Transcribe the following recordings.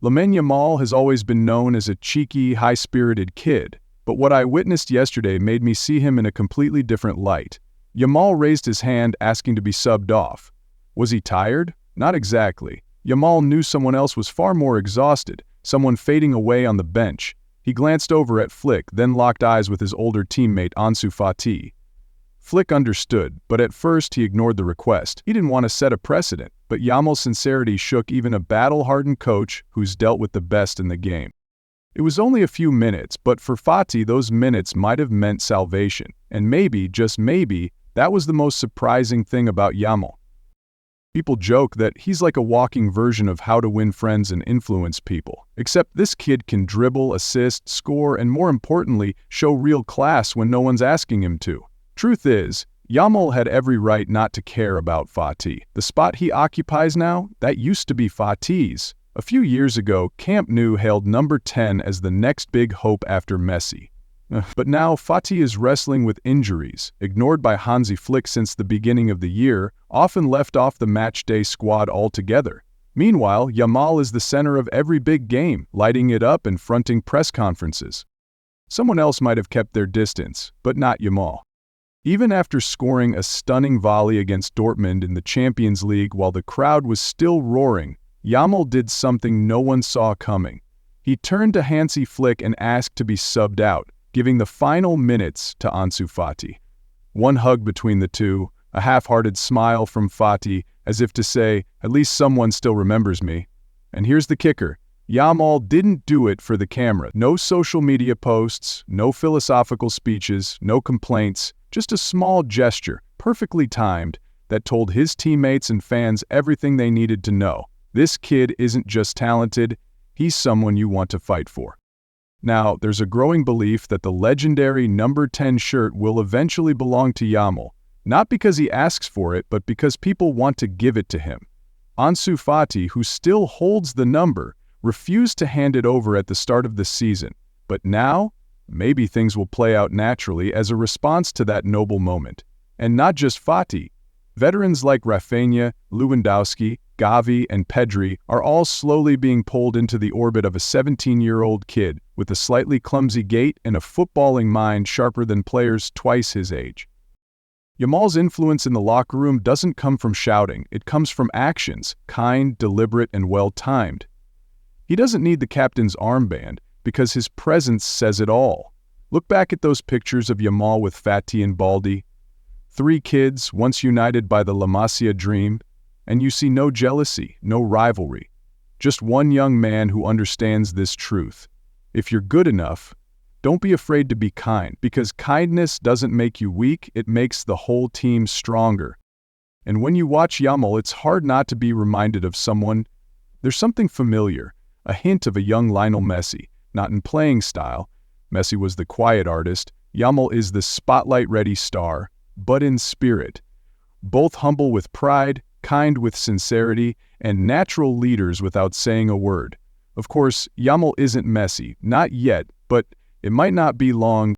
Lamine Yamal has always been known as a cheeky, high-spirited kid, but what I witnessed yesterday made me see him in a completely different light. Yamal raised his hand asking to be subbed off. Was he tired? Not exactly. Yamal knew someone else was far more exhausted, someone fading away on the bench. He glanced over at Flick, then locked eyes with his older teammate Ansu Fati. Flick understood, but at first he ignored the request. He didn't want to set a precedent, but Yamal's sincerity shook even a battle-hardened coach who's dealt with the best in the game. It was only a few minutes, but for Fati those minutes might have meant salvation, and maybe, just maybe, that was the most surprising thing about Yamal. People joke that he's like a walking version of how to win friends and influence people, except this kid can dribble, assist, score, and more importantly, show real class when no one's asking him to. Truth is, Yamal had every right not to care about Fati. The spot he occupies now, that used to be Fati's. A few years ago, Camp Nou hailed number 10 as the next big hope after Messi. But now Fati is wrestling with injuries, ignored by Hansi Flick since the beginning of the year, often left off the matchday squad altogether. Meanwhile, Yamal is the center of every big game, lighting it up and fronting press conferences. Someone else might have kept their distance, but not Yamal. Even after scoring a stunning volley against Dortmund in the Champions League while the crowd was still roaring, Yamal did something no one saw coming. He turned to Hansi Flick and asked to be subbed out, giving the final minutes to Ansu Fati. One hug between the two, a half-hearted smile from Fati, as if to say, at least someone still remembers me. And here's the kicker. Yamal didn't do it for the camera. No social media posts, no philosophical speeches, no complaints, just a small gesture, perfectly timed, that told his teammates and fans everything they needed to know. This kid isn't just talented, he's someone you want to fight for. Now, there's a growing belief that the legendary number 10 shirt will eventually belong to Yamal, not because he asks for it, but because people want to give it to him. Ansu Fati, who still holds the number, refused to hand it over at the start of the season, but now, maybe things will play out naturally as a response to that noble moment. And not just Fati. Veterans like Rafinha, Lewandowski, Gavi, and Pedri are all slowly being pulled into the orbit of a 17-year-old kid with a slightly clumsy gait and a footballing mind sharper than players twice his age. Yamal's influence in the locker room doesn't come from shouting, it comes from actions, kind, deliberate, and well-timed. He doesn't need the captain's armband, because his presence says it all. Look back at those pictures of Yamal with Fati and Baldi. 3 kids, once united by the La Masia dream, and you see no jealousy, no rivalry. Just one young man who understands this truth. If you're good enough, don't be afraid to be kind, because kindness doesn't make you weak, it makes the whole team stronger. And when you watch Yamal, it's hard not to be reminded of someone. There's something familiar, a hint of a young Lionel Messi. Not in playing style, Messi was the quiet artist, Yamal is the spotlight-ready star, but in spirit. Both humble with pride, kind with sincerity, and natural leaders without saying a word. Of course, Yamal isn't Messi, not yet, but it might not be long.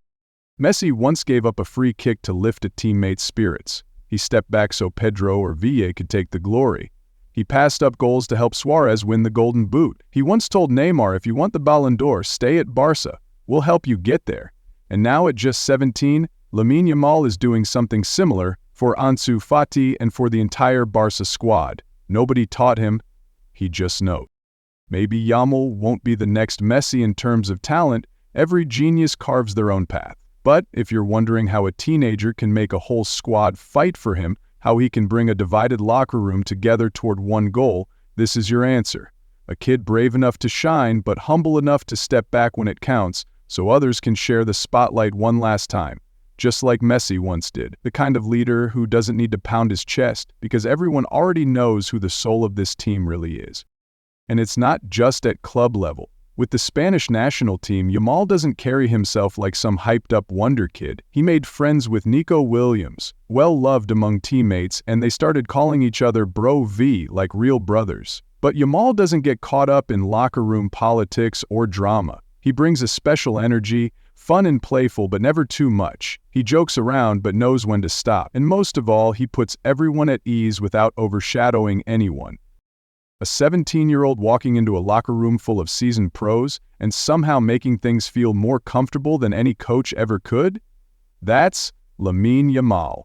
Messi once gave up a free kick to lift a teammate's spirits. He stepped back so Pedro or Villa could take the glory. He passed up goals to help Suarez win the Golden Boot. He once told Neymar, if you want the Ballon d'Or, stay at Barca. We'll help you get there. And now at just 17, Lamine Yamal is doing something similar for Ansu Fati and for the entire Barca squad. Nobody taught him, he just knows. Maybe Yamal won't be the next Messi in terms of talent, every genius carves their own path. But if you're wondering how a teenager can make a whole squad fight for him, how he can bring a divided locker room together toward one goal, this is your answer. A kid brave enough to shine, but humble enough to step back when it counts, so others can share the spotlight one last time. Just like Messi once did, the kind of leader who doesn't need to pound his chest, because everyone already knows who the soul of this team really is. And it's not just at club level. With the Spanish national team, Yamal doesn't carry himself like some hyped-up wonder kid. He made friends with Nico Williams, well-loved among teammates, and they started calling each other Bro V like real brothers. But Yamal doesn't get caught up in locker room politics or drama. He brings a special energy, fun and playful but never too much. He jokes around but knows when to stop. And most of all, he puts everyone at ease without overshadowing anyone. A 17-year-old walking into a locker room full of seasoned pros and somehow making things feel more comfortable than any coach ever could? That's Lamine Yamal.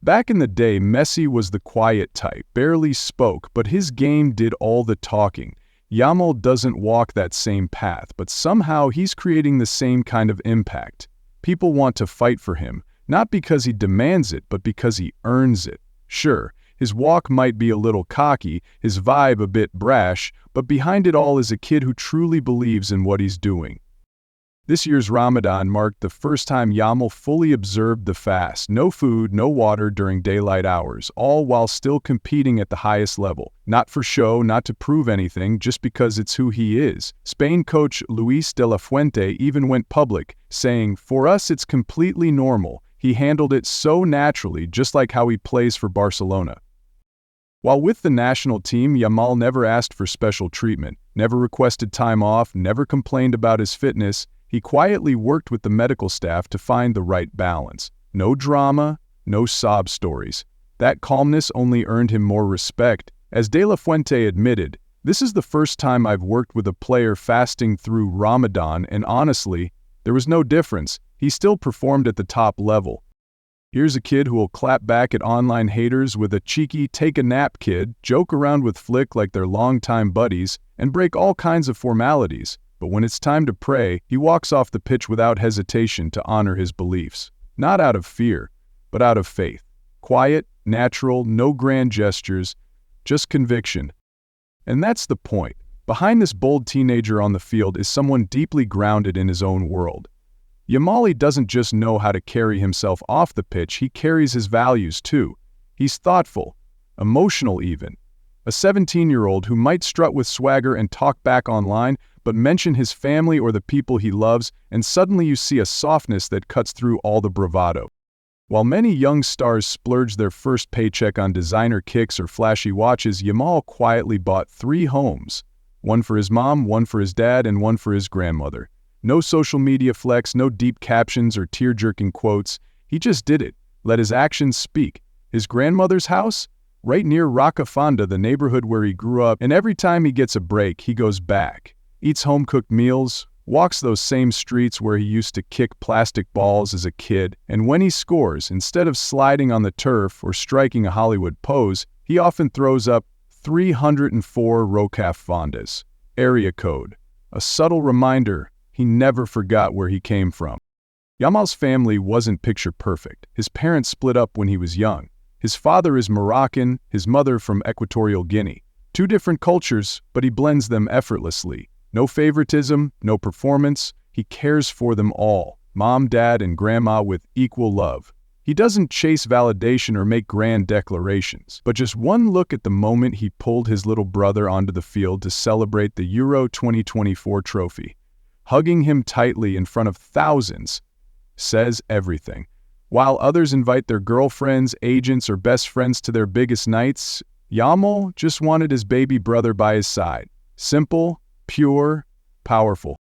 Back in the day, Messi was the quiet type, barely spoke, but his game did all the talking. Yamal doesn't walk that same path, but somehow he's creating the same kind of impact. People want to fight for him, not because he demands it, but because he earns it. Sure, his walk might be a little cocky, his vibe a bit brash, but behind it all is a kid who truly believes in what he's doing. This year's Ramadan marked the first time Yamal fully observed the fast. No food, no water during daylight hours, all while still competing at the highest level. Not for show, not to prove anything, just because it's who he is. Spain coach Luis de la Fuente even went public, saying, "For us it's completely normal. He handled it so naturally, just like how he plays for Barcelona." While with the national team, Yamal never asked for special treatment, never requested time off, never complained about his fitness. He quietly worked with the medical staff to find the right balance. No drama, no sob stories. That calmness only earned him more respect. As De La Fuente admitted, "This is the first time I've worked with a player fasting through Ramadan, and honestly, there was no difference. He still performed at the top level." Here's a kid who will clap back at online haters with a cheeky take-a-nap kid, joke around with Flick like they're longtime buddies, and break all kinds of formalities. But when it's time to pray, he walks off the pitch without hesitation to honor his beliefs. Not out of fear, but out of faith. Quiet, natural, no grand gestures, just conviction. And that's the point. Behind this bold teenager on the field is someone deeply grounded in his own world. Yamal doesn't just know how to carry himself off the pitch, he carries his values too. He's thoughtful, emotional even. A 17-year-old who might strut with swagger and talk back online, but mention his family or the people he loves, and suddenly you see a softness that cuts through all the bravado. While many young stars splurge their first paycheck on designer kicks or flashy watches, Yamal quietly bought 3 homes. One for his mom, one for his dad, and one for his grandmother. No social media flex, no deep captions or tear-jerking quotes. He just did it. Let his actions speak. His grandmother's house? Right near Rocafonda, the neighborhood where he grew up, and every time he gets a break, he goes back. Eats home-cooked meals, walks those same streets where he used to kick plastic balls as a kid, and when he scores, instead of sliding on the turf or striking a Hollywood pose, he often throws up 304 Rocafondas. Area code. A subtle reminder he never forgot where he came from. Yamal's family wasn't picture perfect. His parents split up when he was young. His father is Moroccan, his mother from Equatorial Guinea. 2 different cultures, but he blends them effortlessly. No favoritism, no performance. He cares for them all, mom, dad, and grandma, with equal love. He doesn't chase validation or make grand declarations, but just one look at the moment he pulled his little brother onto the field to celebrate the Euro 2024 trophy, hugging him tightly in front of thousands, says everything. While others invite their girlfriends, agents, or best friends to their biggest nights, Yamal just wanted his baby brother by his side. Simple, pure, powerful.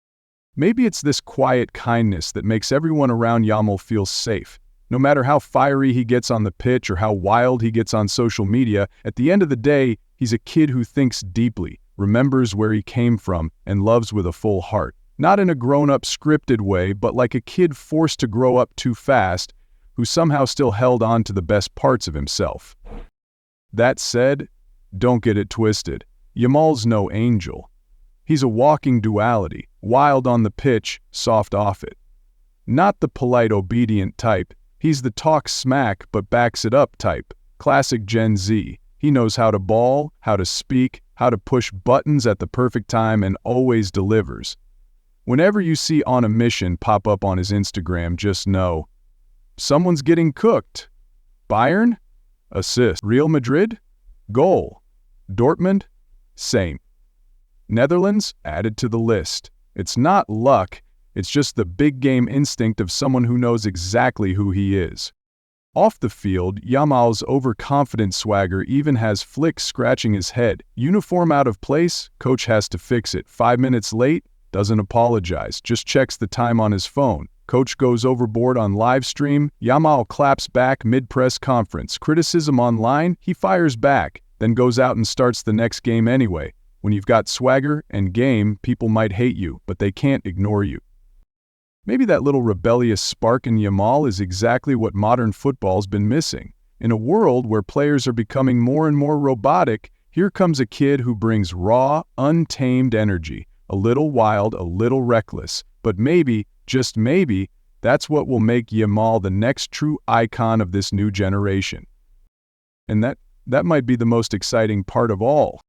Maybe it's this quiet kindness that makes everyone around Yamal feel safe. No matter how fiery he gets on the pitch or how wild he gets on social media, at the end of the day, he's a kid who thinks deeply, remembers where he came from, and loves with a full heart. Not in a grown-up scripted way, but like a kid forced to grow up too fast, who somehow still held on to the best parts of himself. That said, don't get it twisted. Yamal's no angel. He's a walking duality, wild on the pitch, soft off it. Not the polite, obedient type. He's the talk smack but backs it up type. Classic Gen Z. He knows how to ball, how to speak, how to push buttons at the perfect time, and always delivers. Whenever you see "on a mission" pop up on his Instagram, just know someone's getting cooked. Bayern? Assist. Real Madrid? Goal. Dortmund? Same. Netherlands? Added to the list. It's not luck, it's just the big game instinct of someone who knows exactly who he is. Off the field, Yamal's overconfident swagger even has Flick scratching his head. Uniform out of place? Coach has to fix it. 5 minutes late? Doesn't apologize, just checks the time on his phone. Coach goes overboard on live stream. Yamal claps back mid-press conference. Criticism online? He fires back. then goes out and starts the next game anyway. When you've got swagger and game, people might hate you, but they can't ignore you. Maybe that little rebellious spark in Yamal is exactly what modern football's been missing. In a world where players are becoming more and more robotic, here comes a kid who brings raw, untamed energy, a little wild, a little reckless, but maybe, just maybe, that's what will make Yamal the next true icon of this new generation. And that might be the most exciting part of all.